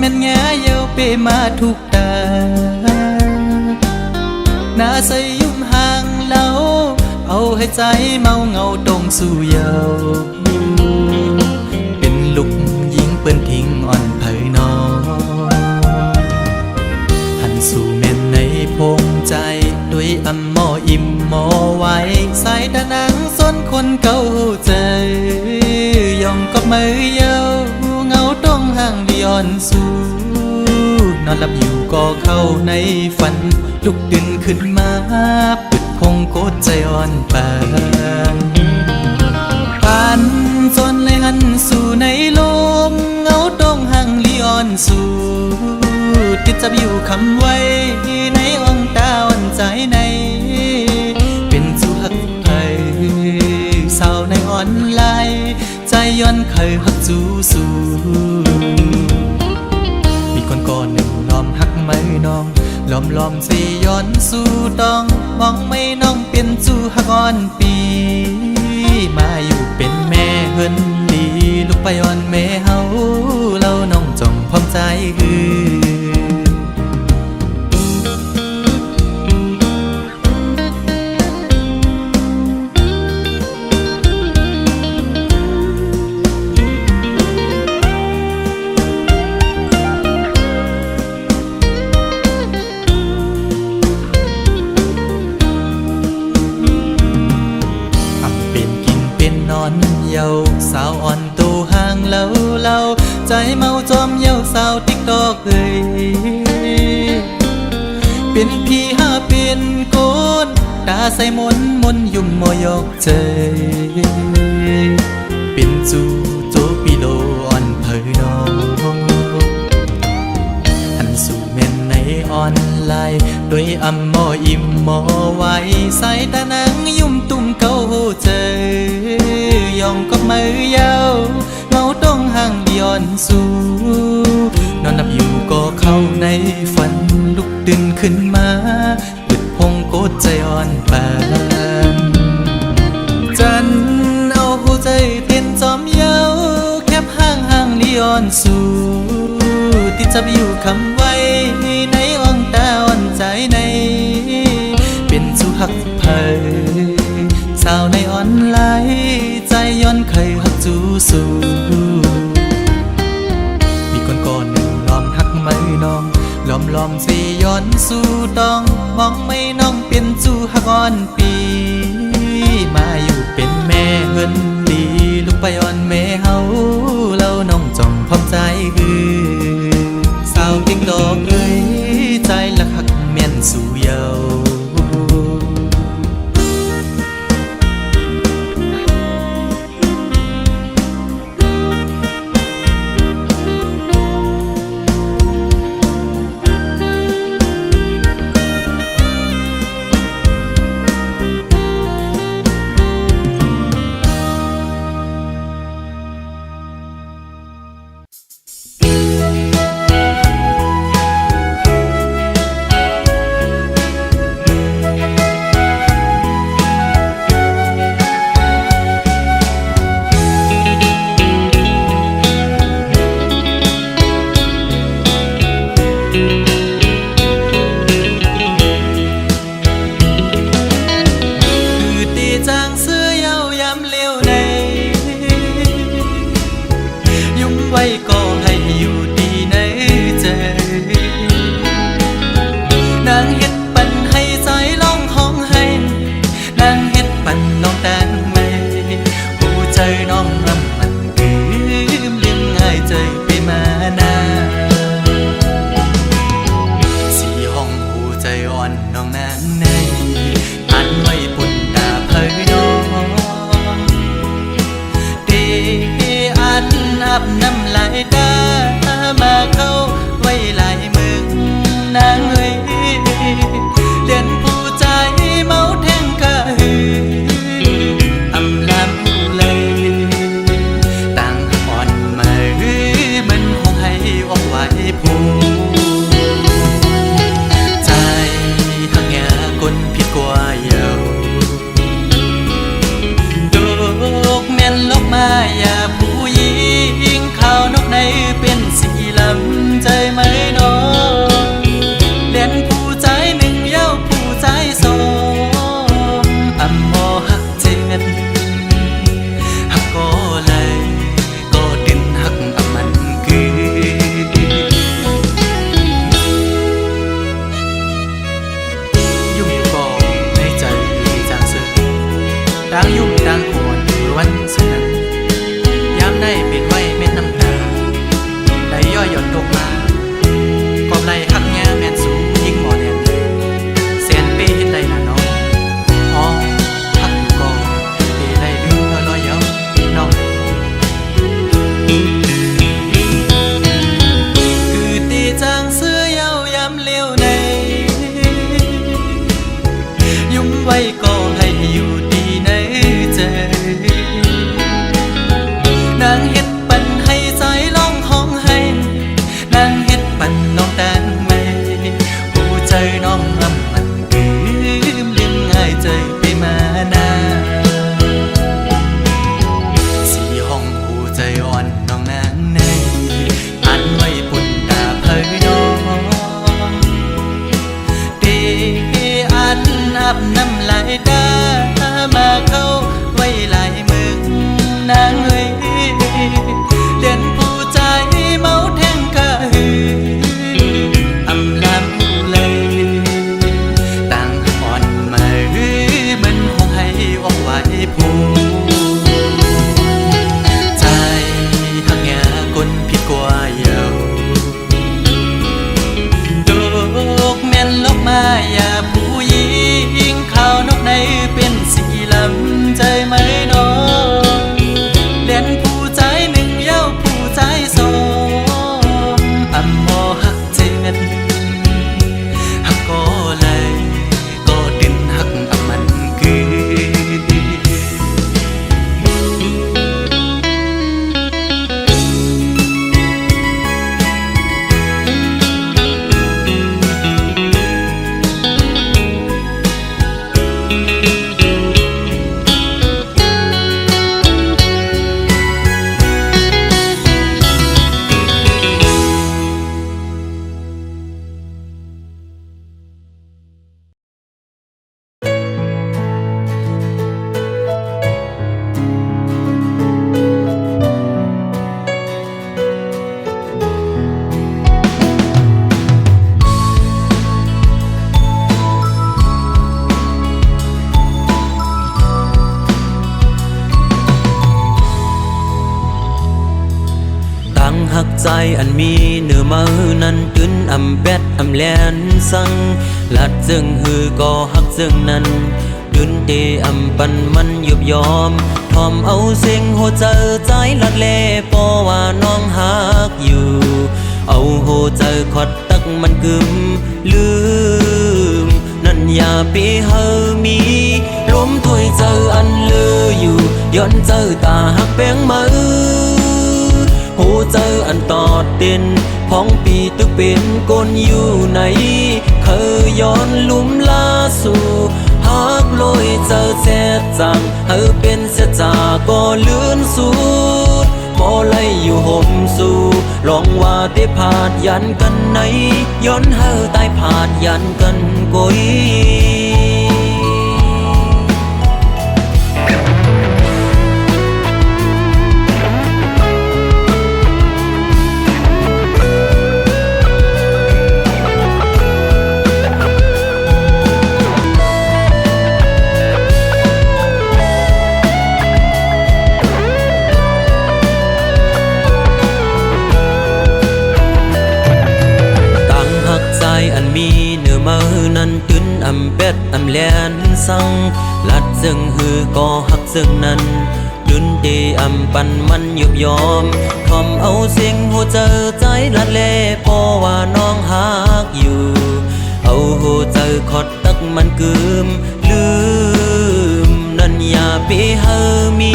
ม่นแง่เยวเปมาทุกตาหน้าใสยุ่มห่างเล่าเอาให้ใจเมาเงาตรงสู่เยาเป็นลูกยิงเปิ้นทิ้งอ่อนเผยนอหันสู่แม่นในพงใจด้วยอำหมออิ่มหมอไว้สายตานังส้นคนเก่าใจยองก็มือเยาเงาต้องห่างดิออนสู่นอนหลับอยู่ก็เข้าในฝันลุกดึงขึ้นมาปิดพงโกดใจอ่อนปานปานจนเลยหันสู่ในลมเงาต้องห่างลีออนสู่ติดจับอยู่คำไว้ในอ่องตาอ่อนใจในเป็นสู่หักไทยสาวในอ่อนไลใจย้อนเคยหักจูสู่มีคนก่อนหนึ่งล้อมหักไม่น้องล้อมสิย้อนสู่ต้องมองไม่น้องเป็นสู่หักอ่อนปีมาอยู่เป็นแม่เฮินดีลูกไปอ่อนแม่เฮาเล่าน้องจงพร้อมใจเยาสาวอ่อนตูห่างเล่าใจเมาจอมเยาสาวติ๊กตอกเอ้ยเป็นพี่หาเป็นโกนตาใส่มนยุ่มมอยกใจเป็นจูโจปิโลอ่อนเผยน้องหันสู่แม่นในออนไลน์โดยอำหมออิ่มหมอไว้ใส่ตานังยุ่มตุ่มเก่าใจยองก็มือยาวเงาต้องห่างย้อนสู่นอนหลับอยู่ก็เข้าในฝันลุกดึงขึ้นมาปิดพงโกดใจอ่อนปานจันเอาหัวใจเต้นจอมเยาแคบห่างลีอ่อนสู่ติดจับอยู่คำไว้ในอ่องตาอ่อนใจในเป็นสู่หักเผยสาวในออนไลน์ใจย้อนเคยหักจูสู่มีคนก่อนหนึ่งล้อมหักไม่น้องล้อมสิย้อนสู่ต้องมองไม่น้องเป็นจูหักอ่อนปีมาอยู่เป็นแม่เฮินดีลูกไปอ่อนแม่เฮาเล่าน้องจ้องพร้อมใจสาวติ๊กตอกเอ้ยใจละหักแม่นสู่เยาก็ให้อยู่ดีในใจนางเฮ็ดปันให้ใจร้องห้องให้นางเฮ็ดปันน้องแต่งไม่หูใจน้องลำมันลืมง่ายใจไปมานาสีห้องหูใจอ่อนน้องนางในอันไว้ปุ่นตาเผยน้องอันอาบน้ำลายตามาเข้าไว้หลายมึงนางเอ้ยเลียนผู้ใจเมาแทงกะหืออำลำเลยต่างอ่อนมามันคงให้ออกไว้ผู้ใจหักแง่คนผิดกว่าเยา ต่างยุ่งต่างโขนเมื่อวันสุดนั้นยามได้เป็นไว้เม็ดน้ำตาได้ย่อยหยดตกมากอบไหลหักแง่แม่นสูงยิ่งหมอแน่นแสนเปเห็นได้ละน้องอ๋อหักอยู่ก่อนเปได้เดือลอยเย้าน้องคือตีจางเสื้อเย้ายามเลี้ยวในยุ่มไว้ก็ให้อยู่ดีในใจนางเฮ็ดปันให้ใจร้องห้องให้นางเฮ็ดปันน้องแตงไม่หูใจน้องมันลืมง่ายใจไปมานาสีห้องหูใจอ่อนน้องนางในอันไว้ปุ่นตาเพยน้องเดอันอาบน้ำลายดามาเข้าไว้หลายมึงนางเอ้ยเลียนผู้ใจเมาแทงกะหืออำลำเลยต่างอ่อนมาหือมันคงให้ออกไว้ผู้ใจหักแง่คนผิดกว่าเยาโลกแม่นลกมาอย่าผู้หญิงข้าวนกในเป็นสีลำใจไหมน้องเล่นผู้ใจหนึ่งเย้าผู้ใจสองอำมอหักเจ็ดหักก็เลยก็ดินหักอำมันคือหักใจอันมีเนื้อมือนั้นตื้นอำแบดอำแลนสังลัดจึงฮือก็หักจึงนั้นยืนเตอำปันมันยุบยอมทอมเอาเสียงหัวใจใจลัดเล่ปอว่าน้องหักอยู่เอาหัวใจขอดตักมันกึมลืมนั่นอย่าไปเฮอมีลมถวยเจออันลืออยู่ย้อนเจอตาหักแป้งมือหูเจออันตอดเด่นพ้องปีตึกเป็นก้นอยู่ไหนเคยย้อนลุ่มลาสู่หักลอยเจอแซ่จังเฮอเป็นเสียจาก็เลื่อนสูดพอไล่อยู่ห่มสู่ลองว่าได้ผาดยันกันไหนย้อนเฮอตายผาดยันกันกุยอันมีเนื้อมือนั้นตื้นอำเป็ดอำแลนสังลัดซึ่งฮือก็หักซึ่งนั้นยืนเตอำปันมันยุบยอมทอมเอาเสียงหัวใจใจลัดเล่พอว่าน้องหักอยู่เอาหัวใจขอดตักมันกึมลืมนั่นอย่าไปเฮอมี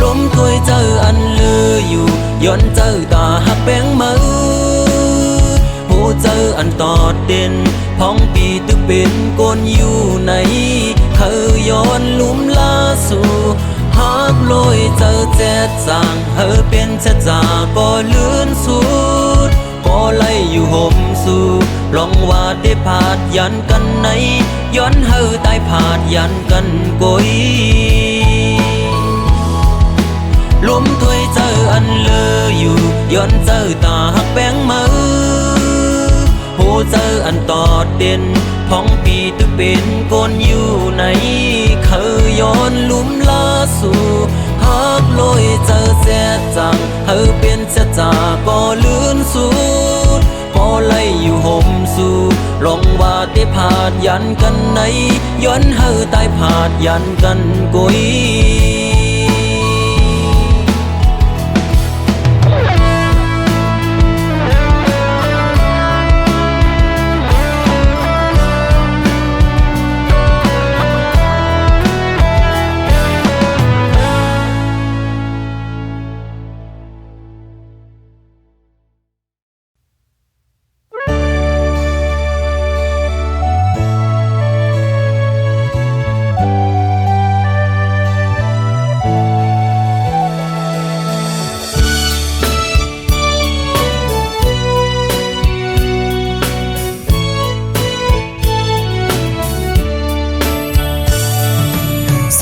ลมถวยเจออันลืออยู่ย้อนเจอตาหักแป้งมือเจออันตอดเด่นพ้องปีตึกเป็นก้นอยู่ไหนเคยย้อนลุ่มลาสู่หักลอยเจอแจ๊ดจางเฮอเป็นเสียจาก็เลื่อนสูดก็ไล่อยู่ห่มสู่ลองว่าได้ผาดยันกันไหนย้อนเฮอตายผาดยันกันกุยลมถวยเจออันเลออยู่ย้อนเจอตาหักแป้งมือเจออันตอดเด่นพ้องปีตึก เป็นคนอยู่ในเคยย้อนลุ่มลาสู่ฮักลอยเจอเสียจังเธอเป็นเสียจาก็ลื่นสูดพอไล่อยู่ห่มสู่ลองว่าได้ผาดยันกันในย้อนเธอตายผาดยันกันกุย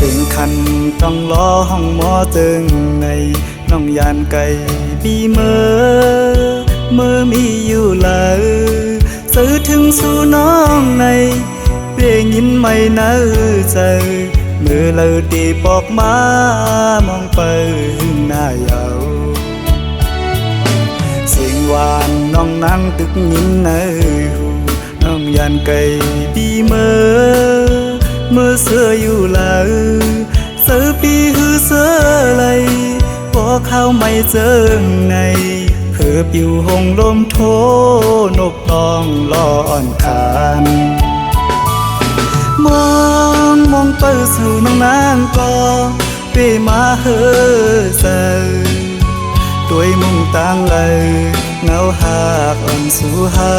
สิ่งคันต้องรอห้องหมอตึงในน้องยานไก่บีเมื่อมีอยู่เลยซื้อถึงสู่น้องในเพียงยินไม่เนื้อใจมือเลยตีปอกมามองไปหน้าเยาเสียงหวานน้องนั่งตึกยินในหูน้องยานไก่บีเมื่อเสื้ออยู่เลยเสื้อปีหือเสื้อไหลพอเข้าไม่เจอในเพื่อปิวหงลมโทนกต้องล้อนคานมองเปิดสู่น้องนางก็เปมาเฮอเซด้วยมุ่งต่างเลยเงาหากอ่อนสู่เฮา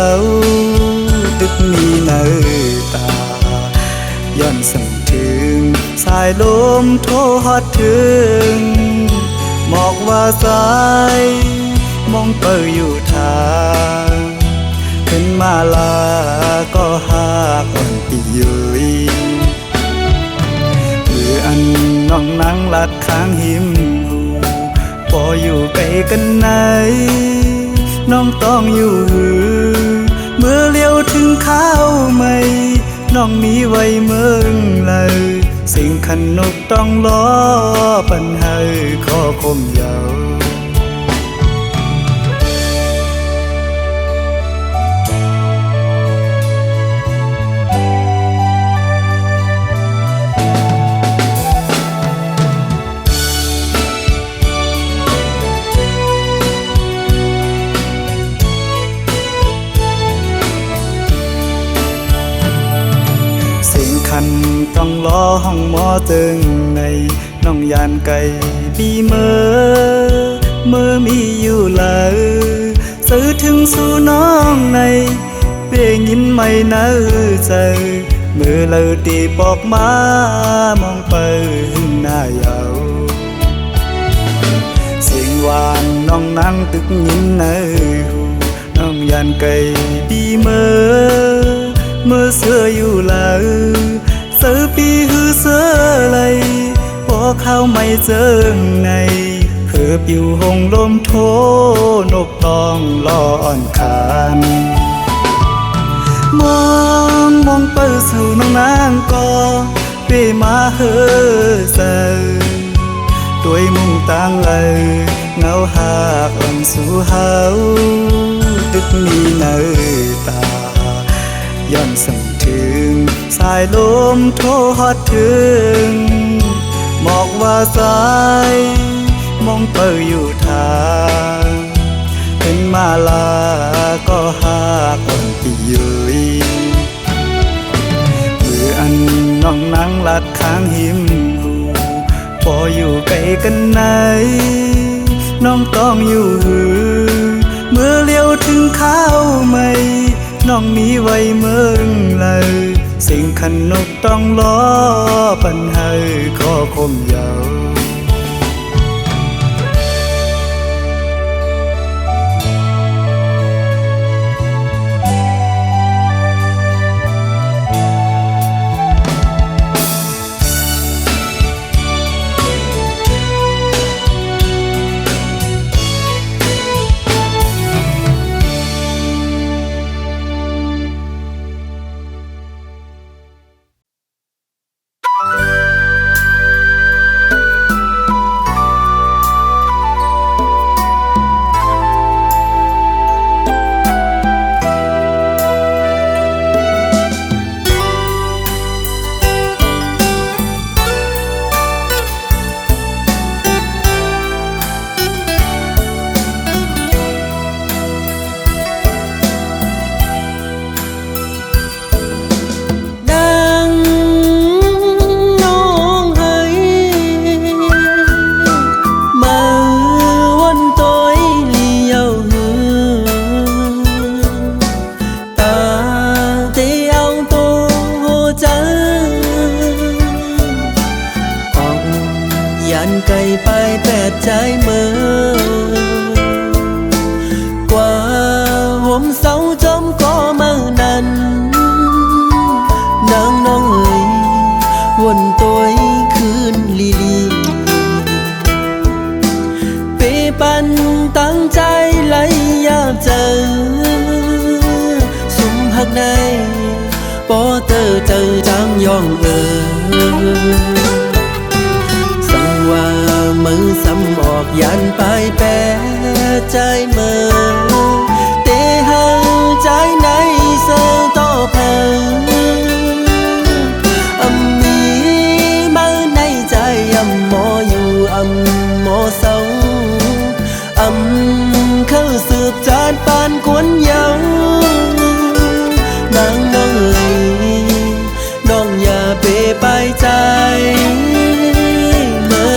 ตึกมีเนื้อตาย้อนสั่งถึงสายลมโทฮอดถึงบอกว่าสายมองเปิดอยู่ทางขึ้นมาลาก็หาก่อนปียุยมืออันน้องนั่งลัดข้างหิมหูพออยู่ไกลกันไหนน้องต้องอยู่หือเมื่อเลี้ยวถึงข้าวไม่น้องมีไว้เมืองเลยสิ่งขันนกต้องล้อปัญหาขอคมยาวคันต้องรอห้องหมอตึงในน้องยานไก่บีเมื่อมีอยู่เลยซื้อถึงสู่น้องในเพียงยินไม่เนื้อใจมือเลยตีปอกมามองไปหน้าเยาเสียงหวานน้องนั่งตึกยินในหูน้องยานไก่บีเมื่อเสื้ออยู่เลยเสื้อปีหือเสื้อไหลพอเข้าไม่เจอในเพื่อปิวหงลมโทนกต้องล้อนคานมองเปิดสู่น้องนางก็เปมาเฮอเซด้วยมุ่งต่างเลยเงาหากอ่อนสู่เฮาตึกมีเนื้อตาย้อนสั่งถึงสายลมโทฮอดถึงบอกว่าสายมองเปิดอยู่ทางขึ้นมาลาก็หาก่อนปียุยมืออันน้องนั่งลัดข้างหิมหูพออยู่ไกลกันไหนน้องต้องอยู่หือเมื่อเลี้ยวถึงข้าวไม่น้องมีไว้เมืองเลยสิ่งขันนกต้องล้อปัญหาขอคมยาว วนตัวคืนลีลีเปปันตั้งใจไหลอยากเจอสุมหักในปอเตอเจอจางยองสังว่ามือซ้ำออกยันไปแปรใจเมื่อเตหาใจในเสือต่อเพอมีมาในใจหมออยู่หมอเศร้าเข้าสืบจานปานกวนเยาวนางน้องเอ๋ยน้องอย่าเปไปใจเมื่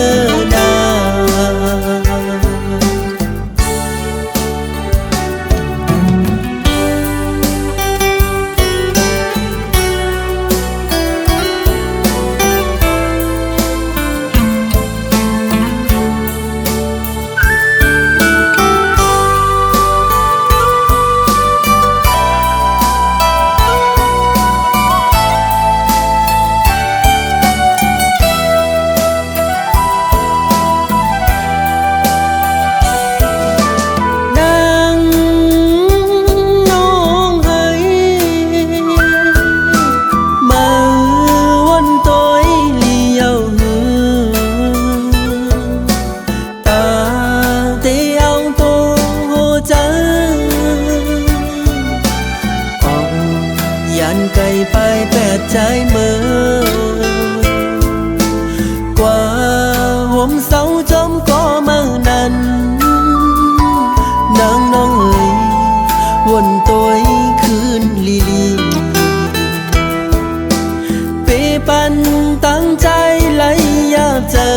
อนไกลไปแปดใจเมื่อกว่าห่มเสาจมก็เมื่อนั้นนางน้องเอ๋ยวนตัวคืนลีลีเปปันตั้งใจไหลอยากเจอ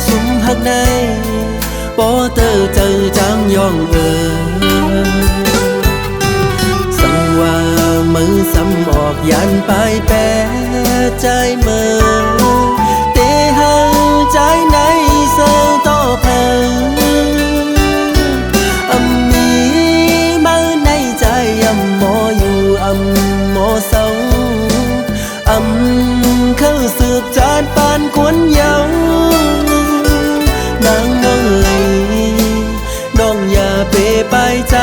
สุมหักในปอเตอเจอจางยองว่ามือซ้ำออกยันไปแปรใจเมื่อเตหาใจในเสือต่อเพอมีมาในใจหมออยู่หมอเศร้าเข้าสืบจานปานกวนเยาวนางน้องเอ๋ยน้องอย่าเปไปใจ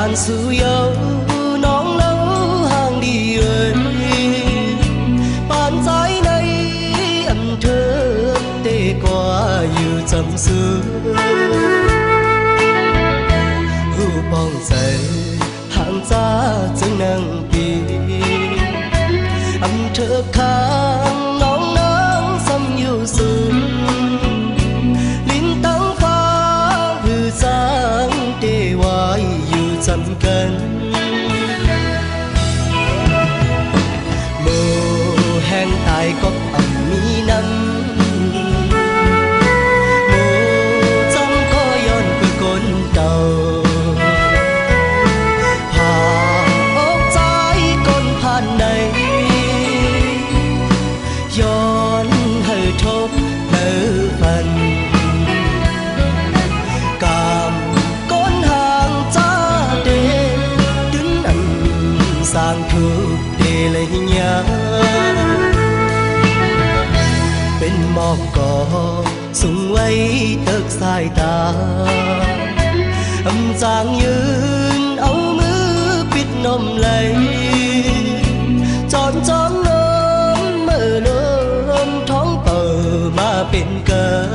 ngàn sự yêu nóng lâu hàng đi ơi bàn trái này ấm thơ tê qua yêu chấm xưa hưu bong dậy hàng giá chân nâng bì ấm thơ khang nóng nắng xăm yêu sương linh tăng phá hư sáng tê hoài yêu chấm cân mơ hẹn tai có ẩm mi năm sang thương để lấy nhớ bên mò cỏ sung ấy tớt sai ta âm giangยืน áo mưa biết nôm lấy tròn tròn nôm mơ nômท้อง bờ mà bên cờ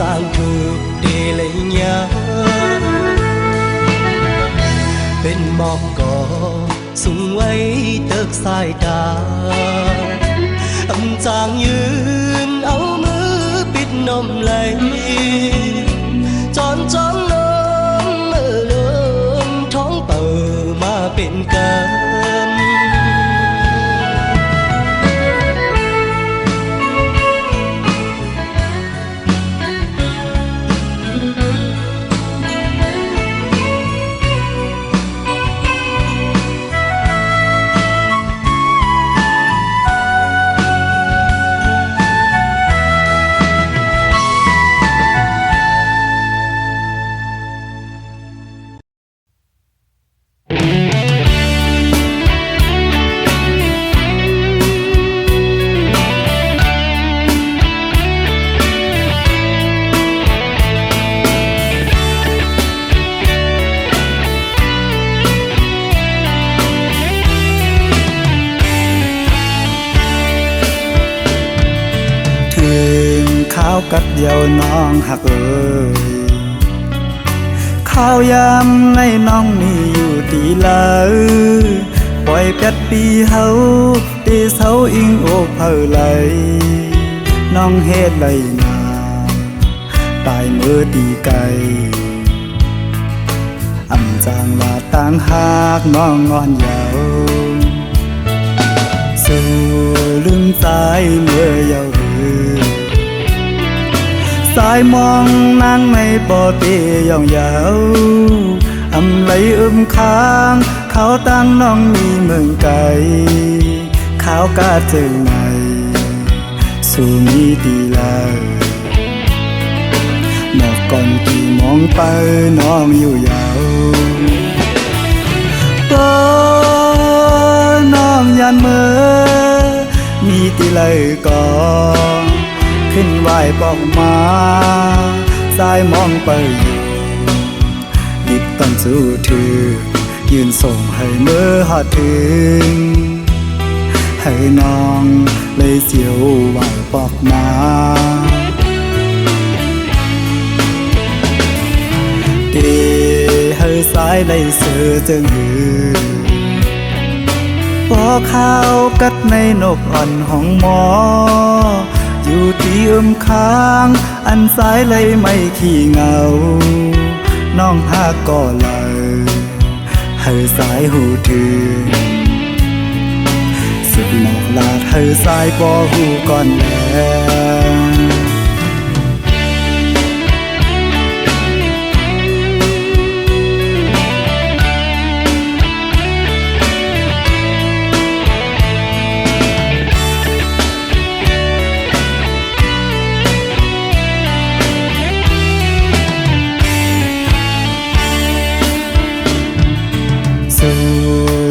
sang thương để lấy nhớ bên mò cỏ sung ấy tớt sai ta âm giang ยืน áo mưa biết nôm lấy tròn tròn nôm mơ nômท้อง bờ mà bên cờข้าวกัดเดียวน้องหักเอ่ยข้าวยำในน้องมีอยู่ตีเลยปล่อยเป็ดปีเฮาตีเสาอิงโอกเผอไหลน้องเฮ็ดไหลนาตายมือตีไก่อำจางลาต่างหากน้องงอนยาวสู่ลืมใจเมื่อยาวสายมองนางในบ่อเตียองยาวอำไหลค้างเขาตั้งน้องมีเมืองไกลเขากาเจอไหนสู่มีดีลายหมอกก่อนที่มองไปน้องอยู่ยาวตัวน้องยันเมื่อมีตีเลยก่อนขึ้นไหวบอกมาสายมองไปอยู่ดิบตันสู้ถือยืนส่งให้เมื่อหอดถึงให้น้องเลยเสียวไหวบอกมาเดให้สายได้เสือจึงหือพอข้าวกัดในนกอ่อนของหมอ อ อยู่ที่ค้างอันสายเลยไม่ขี้เหงาน้องหากก็เลยให้สายหูถือสุดหมอกลาดให้สายปอหูก่อนแล้ว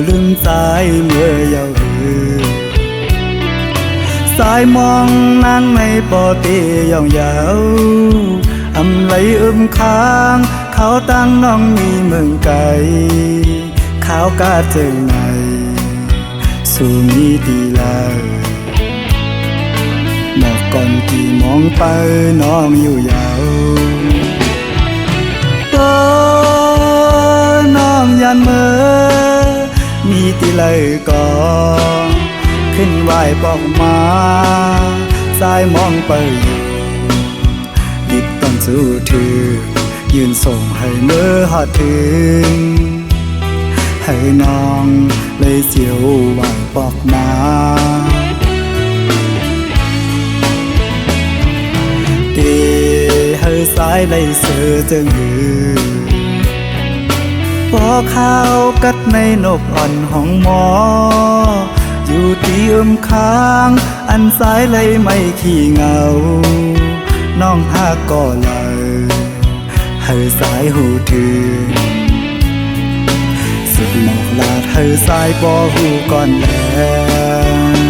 ลืมสายเมื่อเยาว์สายมองนางในปอเตียองยาวอำไหลค้างเขาตั้งน้องมีเมืองไกลขาวกาเจอในสู่มีตีลาหมอกก่อนที่มองไปน้องอยู่ยาวน้องยันเมื่อมีตีเลยก่อนขึ้นไหวปอกมาสายมองไปอยู่ดิบต้องสู้ถือยืนส่งให้เมื่อหอดถึงให้น้องเลยเสียวไหวปอกมาตีให้สายเลยเสือจึงหือพอข้าวกัดในนกอ่อนห้องหมออยู่ที่ค้างอันสายเลยไม่ขี้เหงาน้องหากก็เลยให้สายหูถือสุดหมอกลาดให้สายปอหูก่อนแล้ว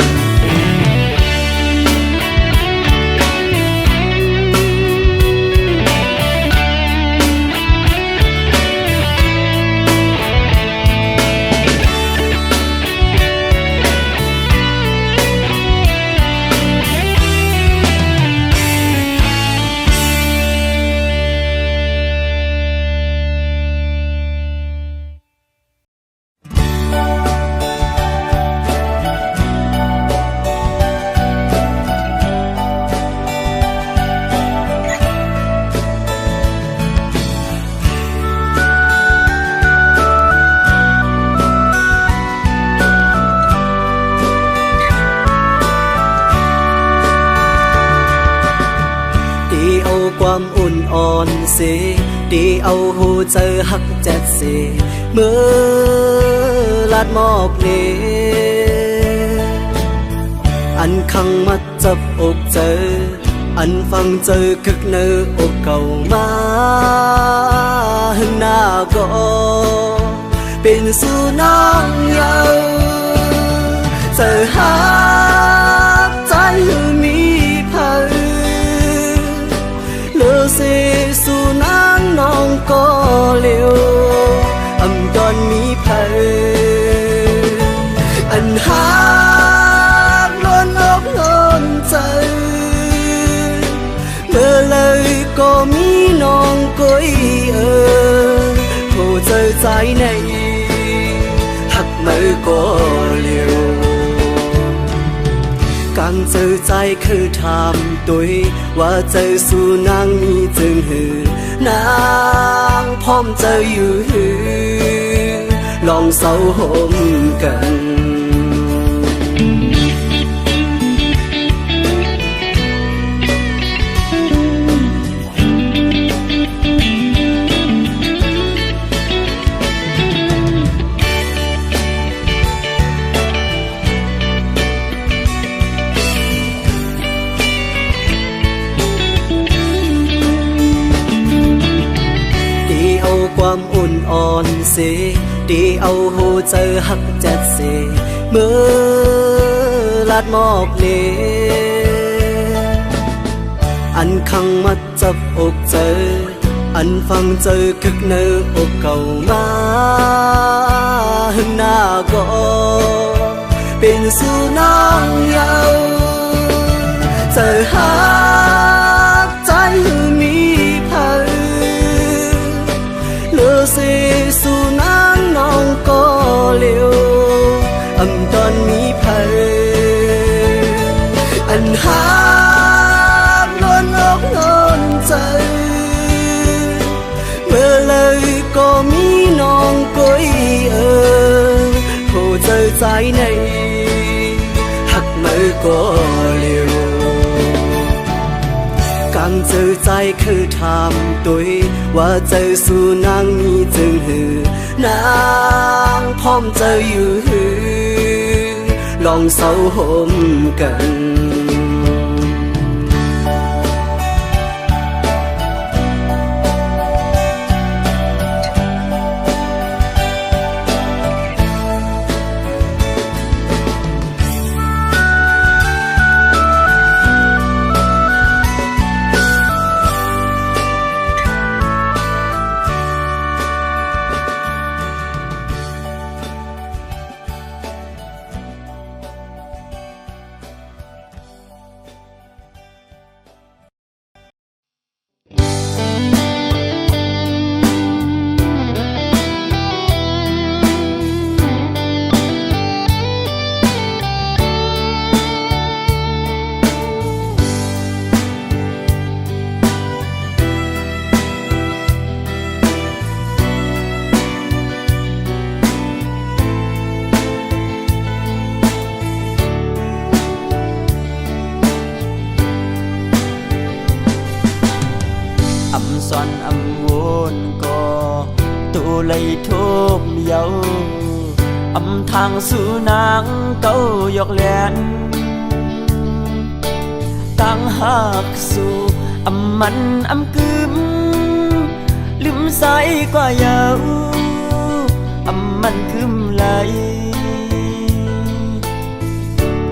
ความอุ่นอ่อนเสียดีเอาหูเจอหักแจ็ดเสียเมื่อลาดหมอกเนอันขังมัดจับอกเจออันฟังเจอคึกเนื้ออกเก่ามาหึงหน้าก็เป็นสู่น้องเยาเจอหักใจมีพันเลอเสสู่นางน้องก็เลี้ยวอำตอนมีเพลอันหากล้นอกล้นใจเมื่อเลยก็มีน้องก้อยโทรเจอใจในหักมือก็เลี้ยวกังเจอใจคือถามตัวว่าเจอสู่นางมีจึงหือนางพร้อมเจออยู่หือลองเศร้าห่มกันความอุ่นอ่อนเสียดีเอาหูเจอหักแจ็ดเสียเมื่อลาดหมอกเนอันขังมัดจับอกเจออันฟังเจอคึกเนื้ออกเก่ามาหึงหน้าก็เป็นสู่น้องเยาเจอหักใจมีพันเสสู่นางน้องก็เลี้ยวอำตอนมีเพลอันหา ใจในหักมือก็เร็วcàngเจอใจคือทำตัวว่าเจอสู่นางนี้จึงหือนางพร้อมเจออยู่หือลองเศร้าห่มกัน son âm vốn có tu lấy thốp dấu âm thang su nắng câu giọt lén tăng hạc su âm mặn âm cướmลืม say qua dấu âm mặn cướm lại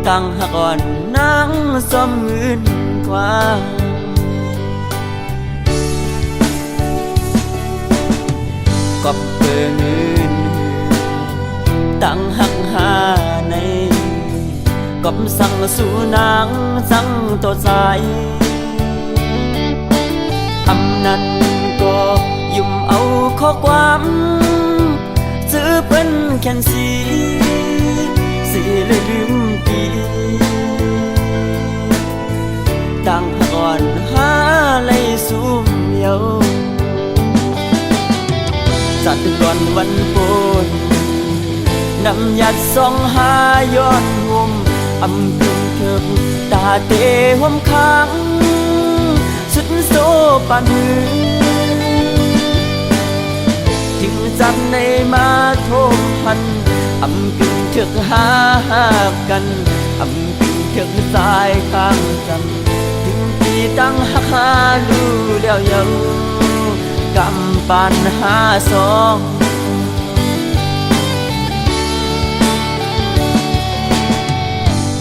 tăng hạc còn nắng xóm nguyên quaกับเพื่อนตั้งหักหาในกับสั่งสู่นางสั่งตัวใจอำนั้นก็ยุ่มเอาข้อความซื้อเป็นแค่นสีเลยลืมปีตั้งหักอ่อนหาเลยสุ่มเยาจัดก่อนวันโปนนำยัดส่องหาย้อนห่มอำพึงเถิบตาเตะห่มค้างสุดโซปานมือจึงจับในมาโทมพันอำพึงเถิกหากันอำพึงเถิกสายข้างกันถึงปีตั้งหักหาดูแล้วเยากำปัญหาสอง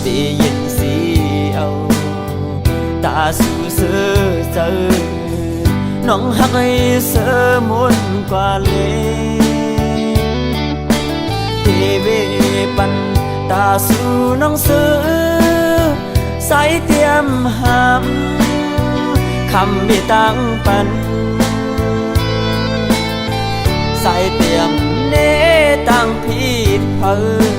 ตียินสีเอาตาสู่เสือเจอน้องหักให้เสือมุนกว่าเลยทีเวปันตาสู่น้องเสือใส่เตรียมหามคำไม่ตั้งปันใส่เตียมเนตั้งผิดเพิ่น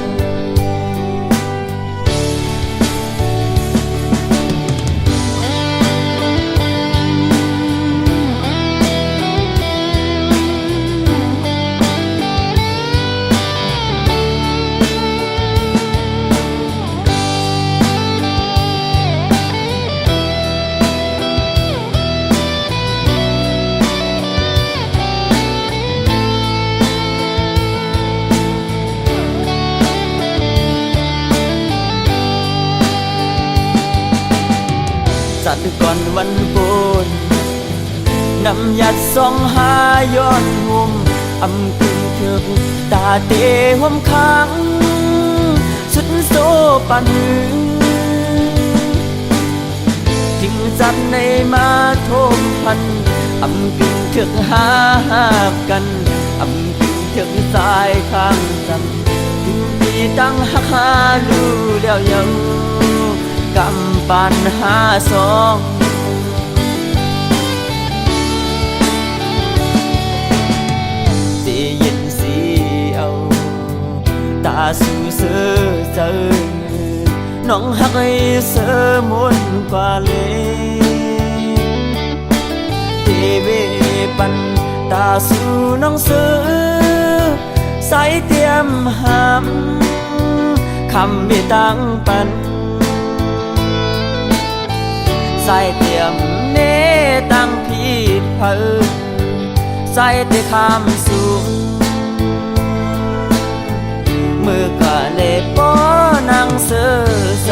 จัดก่อนวันโปนนำยัดส่องหาย้อนห่มอำพึงเถิบตาเตะห่มค้างสุดโซปานมือจึงจับในมาโทมพันอำพึงเถิกหากันอำพึงเถิกสายข้างกันถึงปีตั้งหักหาดูแล้วเยากำปัญหาสองตียินสีเอาตาสู่เสือเจอน้องหักให้เสือมุนกว่าเลยทีเวปันตาสู่น้องเสือใส่เตรียมหาม คำมีตั้งปันใส่เตรียมเนตั้งพีดเผอใส่เตคำสูงมือกะเลปอนังเสือใส